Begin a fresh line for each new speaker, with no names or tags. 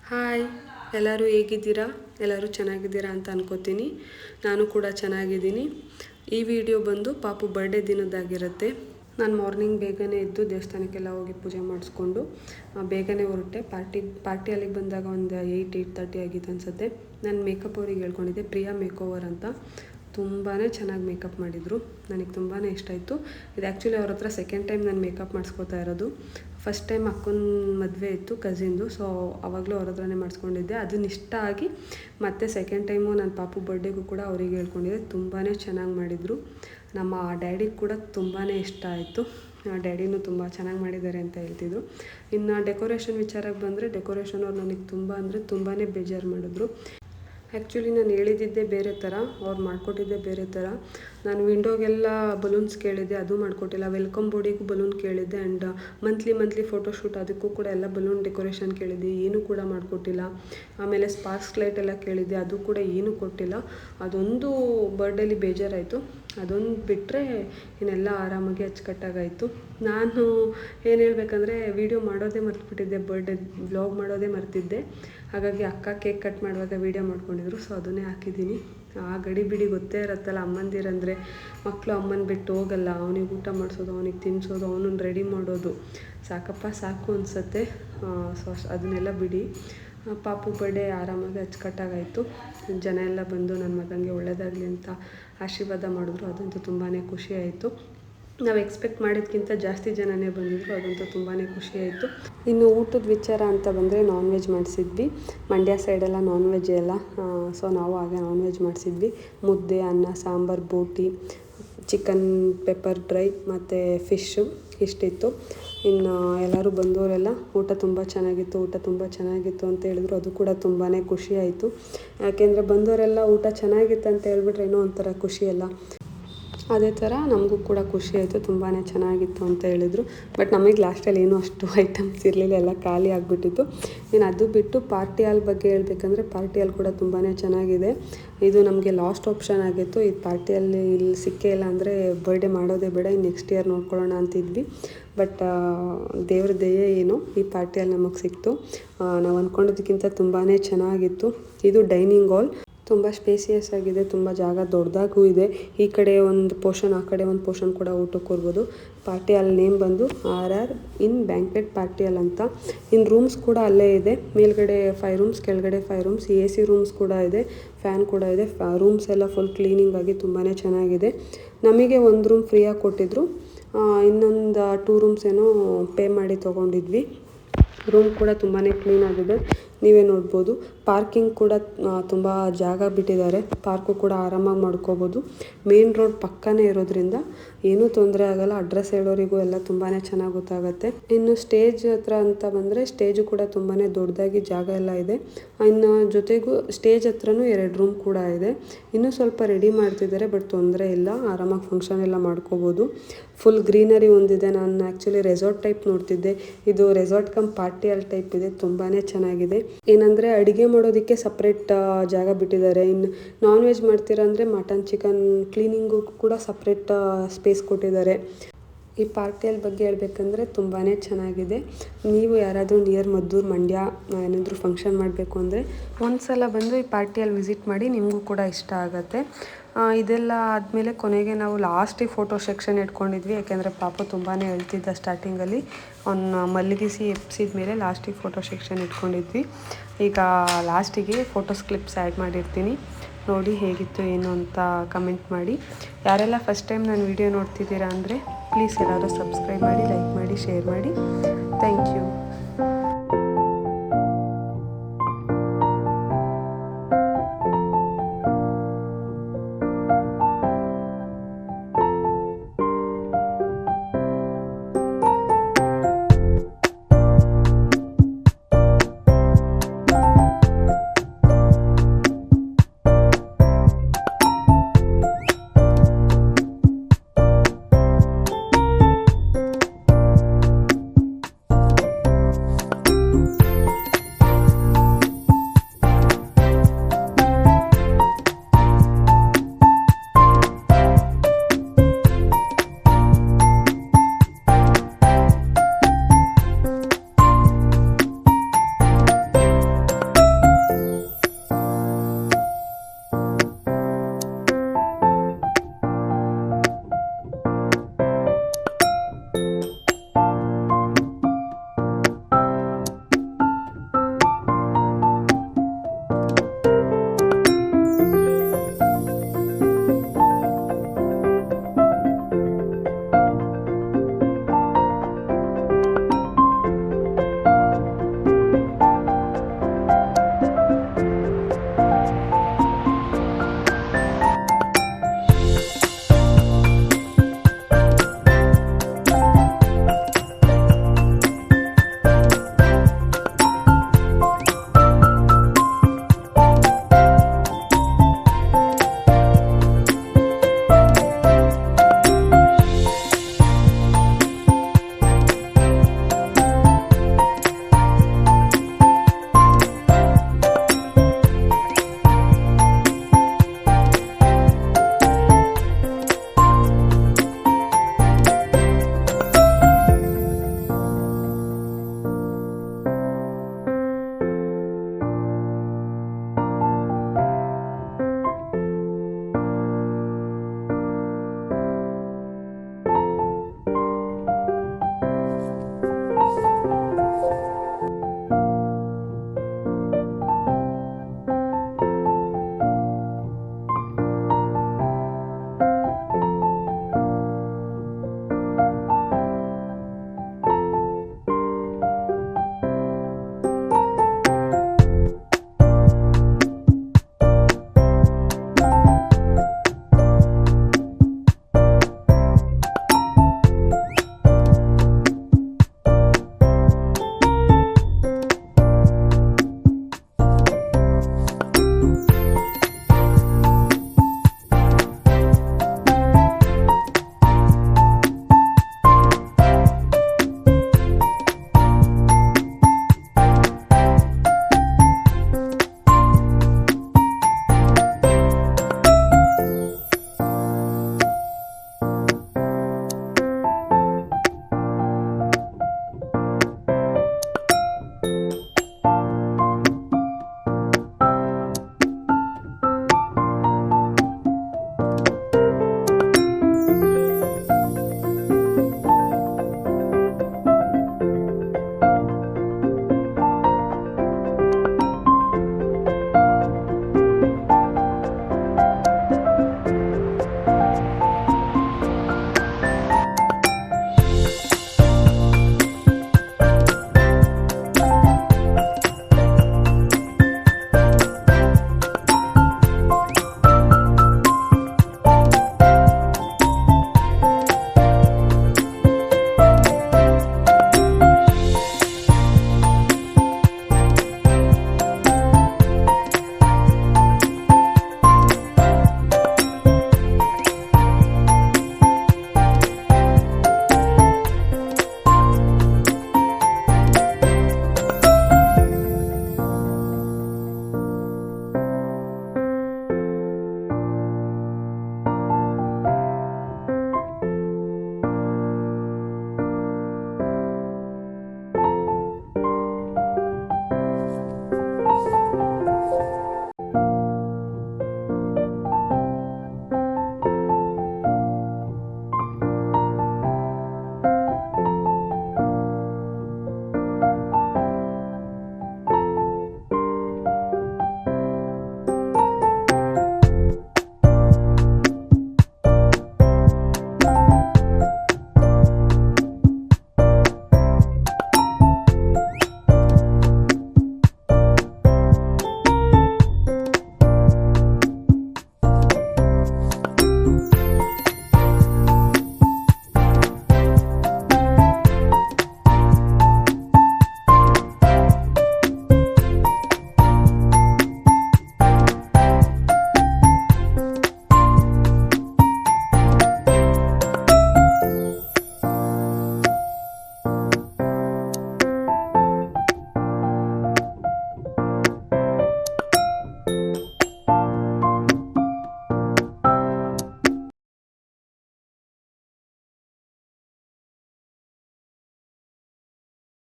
Hi, ಎಲ್ಲರೂ ಹೇಗಿದ್ದೀರಾ? ಎಲ್ಲರೂ ಚೆನ್ನಾಗಿದ್ದೀರಾ ಅಂತ ಅನ್ಕೋತೀನಿ. ನಾನು ಕೂಡ ಚೆನ್ನಾಗಿದ್ದೀನಿ. ಈ ವಿಡಿಯೋ ಬಂದು ಪಾಪು ಬರ್ಡೇ ದಿನದ್ದಾಗಿರುತ್ತೆ. ನಾನು ಮಾರ್ನಿಂಗ್ ಬೇಗನೆ ಎದ್ದು ದೇವಸ್ಥಾನಕ್ಕೆಲ್ಲ ಹೋಗಿ ಪೂಜೆ ಮಾಡಿಸ್ಕೊಂಡು ಬೇಗನೆ ಹೊರಟೆ. ಪಾರ್ಟಿ ಅಲ್ಲಿಗೆ ಬಂದಾಗ ಒಂದು 8:30 ಆಗಿತ್ತು ಅನಿಸುತ್ತೆ. ನಾನು ಮೇಕಪ್ ಅವ್ರಿಗೆ ಹೇಳ್ಕೊಂಡಿದ್ದೆ, ಪ್ರಿಯಾ ಮೇಕೋವರ್ ಅಂತ. ತುಂಬಾ ಚೆನ್ನಾಗಿ ಮೇಕಪ್ ಮಾಡಿದರು. ನನಗೆ ತುಂಬಾ ಇಷ್ಟ ಆಯಿತು. ಇದು ಆ್ಯಕ್ಚುಲಿ ಅವ್ರ ಹತ್ರ ಸೆಕೆಂಡ್ ಟೈಮ್ ನಾನು ಮೇಕಪ್ ಮಾಡಿಸ್ಕೋತಾ ಇರೋದು. ಫಸ್ಟ್ ಟೈಮ್ ಅಕ್ಕನ ಮದುವೆ ಇತ್ತು ಕಸಿನ್ದು, ಸೊ ಆವಾಗಲೂ ಅವ್ರ ಹತ್ರನೇ ಮಾಡಿಸ್ಕೊಂಡಿದ್ದೆ. ಅದನ್ನ ಇಷ್ಟ ಆಗಿ ಮತ್ತು ಸೆಕೆಂಡ್ ಟೈಮು ನನ್ನ ಪಾಪು ಬರ್ಡೇಗೂ ಕೂಡ ಅವರಿಗೆ ಹೇಳ್ಕೊಂಡಿದ್ದೆ. ತುಂಬಾ ಚೆನ್ನಾಗಿ ಮಾಡಿದರು. ನಮ್ಮ ಡ್ಯಾಡಿಗೆ ಕೂಡ ತುಂಬಾ ಇಷ್ಟ ಆಯಿತು. ಡ್ಯಾಡಿನೂ ತುಂಬ ಚೆನ್ನಾಗಿ ಮಾಡಿದ್ದಾರೆ ಅಂತ ಹೇಳ್ತಿದ್ರು. ಇನ್ನು ಡೆಕೋರೇಷನ್ ವಿಚಾರಕ್ಕೆ ಬಂದರೆ, ಡೆಕೋರೇಷನ್ ಅವ್ರು ನನಗೆ ತುಂಬಾ ಬೇಜಾರು ಮಾಡಿದ್ರು. ಆ್ಯಕ್ಚುಲಿ ನಾನು ಹೇಳಿದ್ದಿದ್ದೇ ಬೇರೆ ಥರ, ಅವ್ರು ಮಾಡಿಕೊಟ್ಟಿದ್ದೆ ಬೇರೆ ಥರ. ನಾನು ವಿಂಡೋಗೆಲ್ಲ ಬಲೂನ್ಸ್ ಕೇಳಿದ್ದೆ, ಅದು ಮಾಡಿಕೊಟ್ಟಿಲ್ಲ. ವೆಲ್ಕಮ್ ಬೋರ್ಡಿಗೂ ಬಲೂನ್ ಕೇಳಿದ್ದೆ. ಆ್ಯಂಡ್ ಮಂತ್ಲಿ ಫೋಟೋಶೂಟ್ ಅದಕ್ಕೂ ಕೂಡ ಎಲ್ಲ ಬಲೂನ್ ಡೆಕೋರೇಷನ್ ಕೇಳಿದ್ದೆ, ಏನೂ ಕೂಡ ಮಾಡಿಕೊಟ್ಟಿಲ್ಲ. ಆಮೇಲೆ ಸ್ಪಾರ್ಕ್ಸ್ ಲೈಟ್ ಎಲ್ಲ ಕೇಳಿದ್ದೆ, ಅದು ಕೂಡ ಏನೂ ಕೊಟ್ಟಿಲ್ಲ. ಅದೊಂದು ಬರ್ಡೇಲಿ ಬೇಜಾರಾಯಿತು. ಅದೊಂದು ಬಿಟ್ಟರೆ ಇನ್ನೆಲ್ಲ ಆರಾಮಾಗಿ ಅಚ್ಚುಕಟ್ಟಾಗಾಯಿತು. ನಾನು ಏನು ಹೇಳಬೇಕಂದ್ರೆ, ವೀಡಿಯೋ ಮಾಡೋದೇ ಮರ್ತುಬಿಟ್ಟಿದ್ದೆ. ಬರ್ಡೇ ವ್ಲಾಗ್ ಮಾಡೋದೇ ಮರ್ತಿದ್ದೆ. ಹಾಗಾಗಿ ಅಕ್ಕ ಕೇಕ್ ಕಟ್ ಮಾಡುವಾಗ ವೀಡಿಯೋ ಮಾಡ್ಕೊಂಡಿದ್ರು, ಸೊ ಅದನ್ನೇ ಹಾಕಿದ್ದೀನಿ. ಆ ಗಡಿ ಬಿಡಿ ಗೊತ್ತೇ ಇರುತ್ತಲ್ಲ, ಅಮ್ಮಂದಿರಂದರೆ ಮಕ್ಕಳು ಅಮ್ಮನ ಬಿಟ್ಟು ಹೋಗಲ್ಲ. ಅವನಿಗೆ ಊಟ ಮಾಡಿಸೋದು, ಅವನಿಗೆ ತಿನ್ನಿಸೋದು, ಅವನನ್ನು ರೆಡಿ ಮಾಡೋದು ಸಾಕು ಅನಿಸುತ್ತೆ. ಸೊ ಅದನ್ನೆಲ್ಲ ಬಿಡಿ. ಪಾಪು ಬರ್ಡೇ ಆರಾಮಾಗಿ ಅಚ್ಚುಕಟ್ಟಾಗಾಯಿತು. ಜನ ಎಲ್ಲ ಬಂದು ನನ್ನ ಮಗನಿಗೆ ಒಳ್ಳೆಯದಾಗಲಿ ಅಂತ ಆಶೀರ್ವಾದ ಮಾಡಿದ್ರು. ಅದಂತೂ ತುಂಬಾ ಖುಷಿ ಆಯಿತು. ನಾವು ಎಕ್ಸ್ಪೆಕ್ಟ್ ಮಾಡಿದ್ಕಿಂತ ಜಾಸ್ತಿ ಜನನೇ ಬಂದಿದ್ದರು. ಅದಂತೂ ತುಂಬಾ ಖುಷಿ ಆಯಿತು. ಇನ್ನು ಊಟದ ವಿಚಾರ ಅಂತ ಬಂದರೆ, ನಾನ್ ವೆಜ್ ಮಾಡಿಸಿದ್ವಿ. ಮಂಡ್ಯ ಸೈಡೆಲ್ಲ ನಾನ್ ವೆಜ್ ಎಲ್ಲ, ಸೊ ನಾವು ಹಾಗೆ ನಾನ್ ವೆಜ್ ಮಾಡಿಸಿದ್ವಿ. ಮುದ್ದೆ, ಅನ್ನ, ಸಾಂಬಾರು, ಬೋಟಿ, ಚಿಕನ್ ಪೆಪ್ಪರ್ ಡ್ರೈ ಮತ್ತು ಫಿಶ್ಶು ಇಷ್ಟಿತ್ತು. ಇನ್ನು ಎಲ್ಲರೂ ಬಂದವರೆಲ್ಲ ಊಟ ತುಂಬ ಚೆನ್ನಾಗಿತ್ತು ಅಂತ ಹೇಳಿದ್ರು. ಅದು ಕೂಡ ತುಂಬಾ ಖುಷಿ ಆಯಿತು. ಯಾಕೆಂದರೆ ಬಂದವರೆಲ್ಲ ಊಟ ಚೆನ್ನಾಗಿತ್ತು ಅಂತ ಹೇಳ್ಬಿಟ್ರೆ ಏನೋ ಒಂಥರ ಖುಷಿಯಲ್ಲ. ಅದೇ ಥರ ನಮಗೂ ಕೂಡ ಖುಷಿ ಆಯಿತು. ತುಂಬಾ ಚೆನ್ನಾಗಿತ್ತು ಅಂತ ಹೇಳಿದರು. ಬಟ್ ನಮಗೆ ಲಾಸ್ಟಲ್ಲಿ ಏನೂ ಅಷ್ಟು ಐಟಮ್ಸ್ ಇರಲಿಲ್ಲ, ಎಲ್ಲ ಖಾಲಿ ಆಗಿಬಿಟ್ಟಿತ್ತು. ಇನ್ನು ಅದು ಬಿಟ್ಟು ಪಾರ್ಟಿ ಹಾಲ್ ಬಗ್ಗೆ ಹೇಳ್ಬೇಕಂದ್ರೆ, ಪಾರ್ಟಿ ಹಾಲ್ ಕೂಡ ತುಂಬಾ ಚೆನ್ನಾಗಿದೆ. ಇದು ನಮಗೆ ಲಾಸ್ಟ್ ಆಪ್ಷನ್ ಆಗಿತ್ತು. ಈ ಪಾರ್ಟಿಯಲ್ಲಿ ಇಲ್ಲಿ ಸಿಕ್ಕೇ ಇಲ್ಲ ಅಂದರೆ ಬರ್ಡೇ ಮಾಡೋದೇ ಬೇಡ, ಇನ್ನು ನೆಕ್ಸ್ಟ್ ಇಯರ್ ನೋಡ್ಕೊಳ್ಳೋಣ ಅಂತಿದ್ವಿ. ಬಟ್ ದೇವ್ರ ದಯೆ ಏನೋ ಈ ಪಾರ್ಟಿಯಲ್ಲಿ ನಮಗೆ ಸಿಕ್ತು. ನಾವು ಅಂದ್ಕೊಂಡಿದ್ದಕ್ಕಿಂತ ತುಂಬಾ ಚೆನ್ನಾಗಿತ್ತು. ಇದು ಡೈನಿಂಗ್ ಹಾಲ್, ತುಂಬ ಸ್ಪೇಸಿಯಸ್ ಆಗಿದೆ, ತುಂಬ ಜಾಗ ದೊಡ್ಡದಾಗೂ ಇದೆ. ಈ ಕಡೆ ಒಂದು ಪೋರ್ಷನ್, ಆ ಕಡೆ ಒಂದು ಪೋರ್ಷನ್ ಕೂಡ ಊಟಕ್ಕೆ ಹೋಗ್ಬೋದು. ಪಾರ್ಟಿ ಹಾಲ್ ನೇಮ್ ಬಂದು RR ಇನ್ ಬ್ಯಾಂಕ್ವೆಟ್ ಪಾರ್ಟಿ ಹಾಲ್ ಅಂತ. ಇನ್ನು ರೂಮ್ಸ್ ಕೂಡ ಅಲ್ಲೇ ಇದೆ. ಮೇಲ್ಗಡೆ 5 ರೂಮ್ಸ್, ಕೆಳಗಡೆ 5 ರೂಮ್ಸ್, AC ರೂಮ್ಸ್ ಕೂಡ ಇದೆ, ಫ್ಯಾನ್ ಕೂಡ ಇದೆ. ರೂಮ್ಸ್ ಎಲ್ಲ ಫುಲ್ ಕ್ಲೀನಿಂಗ್ ಆಗಿ ತುಂಬಾ ಚೆನ್ನಾಗಿದೆ. ನಮಗೆ ಒಂದು ರೂಮ್ ಫ್ರೀಯಾಗಿ ಕೊಟ್ಟಿದ್ರು, ಇನ್ನೊಂದು 2 ರೂಮ್ಸ್ ಏನೋ ಪೇ ಮಾಡಿ ತೊಗೊಂಡಿದ್ವಿ. ರೂಮ್ ಕೂಡ ತುಂಬಾ ಕ್ಲೀನಾಗಿದೆ, ನೀವೇ ನೋಡ್ಬೋದು. ಪಾರ್ಕಿಂಗ್ ಕೂಡ ತುಂಬ ಜಾಗ ಬಿಟ್ಟಿದ್ದಾರೆ. ಪಾರ್ಕು ಕೂಡ ಆರಾಮಾಗಿ ಮಾಡ್ಕೋಬೋದು. ಮೇನ್ ರೋಡ್ ಪಕ್ಕನೇ ಇರೋದ್ರಿಂದ ಏನೂ ತೊಂದರೆ ಆಗೋಲ್ಲ. ಅಡ್ರೆಸ್ ಹೇಳೋರಿಗೂ ಎಲ್ಲ ತುಂಬಾ ಚೆನ್ನಾಗಿ ಗೊತ್ತಾಗುತ್ತೆ. ಇನ್ನು ಸ್ಟೇಜ್ ಹತ್ರ ಅಂತ ಬಂದರೆ, ಸ್ಟೇಜು ಕೂಡ ತುಂಬಾ ದೊಡ್ಡದಾಗಿ ಜಾಗ ಎಲ್ಲ ಇದೆ. ಇನ್ನು ಜೊತೆಗೂ ಸ್ಟೇಜ್ ಹತ್ರನೂ 2 ರೂಮ್ ಕೂಡ ಇದೆ. ಇನ್ನೂ ಸ್ವಲ್ಪ ರೆಡಿ ಮಾಡ್ತಿದ್ದಾರೆ, ಬಟ್ ತೊಂದರೆ ಇಲ್ಲ, ಆರಾಮಾಗಿ ಫಂಕ್ಷನ್ ಎಲ್ಲ ಮಾಡ್ಕೋಬೋದು. ಫುಲ್ ಗ್ರೀನರಿ ಒಂದಿದೆ. ನಾನು ಆ್ಯಕ್ಚುಲಿ ರೆಸಾರ್ಟ್ ಟೈಪ್ ನೋಡ್ತಿದ್ದೆ, ಇದು resort come party hall type ಇದೆ. ತುಂಬಾ ಚೆನ್ನಾಗಿದೆ. ಏನಂದರೆ ಅಡುಗೆ ಮಾಡೋದಕ್ಕೆ ಸಪ್ರೇಟ್ ಜಾಗ ಬಿಟ್ಟಿದ್ದಾರೆ. ಇನ್ನು ನಾನ್ ವೆಜ್ ಮಾಡ್ತೀರಾ ಅಂದರೆ ಮಟನ್, ಚಿಕನ್ ಕ್ಲೀನಿಂಗು ಕೂಡ ಸಪ್ರೇಟ್ ಸ್ಪೇಸ್ ಕೊಟ್ಟಿದ್ದಾರೆ. ಈ ಪಾರ್ಟಿ ಹಾಲ್ ಬಗ್ಗೆ ಹೇಳ್ಬೇಕಂದ್ರೆ ತುಂಬಾ ಚೆನ್ನಾಗಿದೆ. ನೀವು ಯಾರಾದರೂ ನಿಯರ್ ಮದ್ದೂರು, ಮಂಡ್ಯ ಏನಾದರೂ ಫಂಕ್ಷನ್ ಮಾಡಬೇಕು ಅಂದರೆ ಒಂದು ಸಲ ಬಂದು ಈ ಪಾರ್ಟಿ ಹಾಲ್ ವಿಸಿಟ್ ಮಾಡಿ, ನಿಮಗೂ ಕೂಡ ಇಷ್ಟ ಆಗುತ್ತೆ. ಇದೆಲ್ಲ ಆದಮೇಲೆ ಕೊನೆಗೆ ನಾವು ಲಾಸ್ಟಿಗೆ ಫೋಟೋ ಸೆಕ್ಷನ್ ಇಟ್ಕೊಂಡಿದ್ವಿ. ಯಾಕೆಂದರೆ ಪಾಪ ತುಂಬಾ ಹೇಳ್ತಿದ್ದ ಸ್ಟಾರ್ಟಿಂಗಲ್ಲಿ. ಅವನ್ನ ಮಲಗಿಸಿ ಎಪ್ಸಿದ ಮೇಲೆ ಲಾಸ್ಟಿಗೆ ಫೋಟೋ ಸೆಕ್ಷನ್ ಇಟ್ಕೊಂಡಿದ್ವಿ. ಈಗ ಲಾಸ್ಟಿಗೆ ಫೋಟೋಸ್ ಕ್ಲಿಪ್ಸ್ ಆ್ಯಡ್ ಮಾಡಿರ್ತೀನಿ, ನೋಡಿ ಹೇಗಿತ್ತು ಏನು ಅಂತ ಕಮೆಂಟ್ ಮಾಡಿ. ಯಾರೆಲ್ಲ ಫಸ್ಟ್ ಟೈಮ್ ನಾನು ವಿಡಿಯೋ ನೋಡ್ತಿದ್ದೀರಾ ಅಂದರೆ ಪ್ಲೀಸ್ ಎಲ್ಲರೂ ಸಬ್ಸ್ಕ್ರೈಬ್ ಮಾಡಿ, ಲೈಕ್ ಮಾಡಿ, ಶೇರ್ ಮಾಡಿ. Thank you.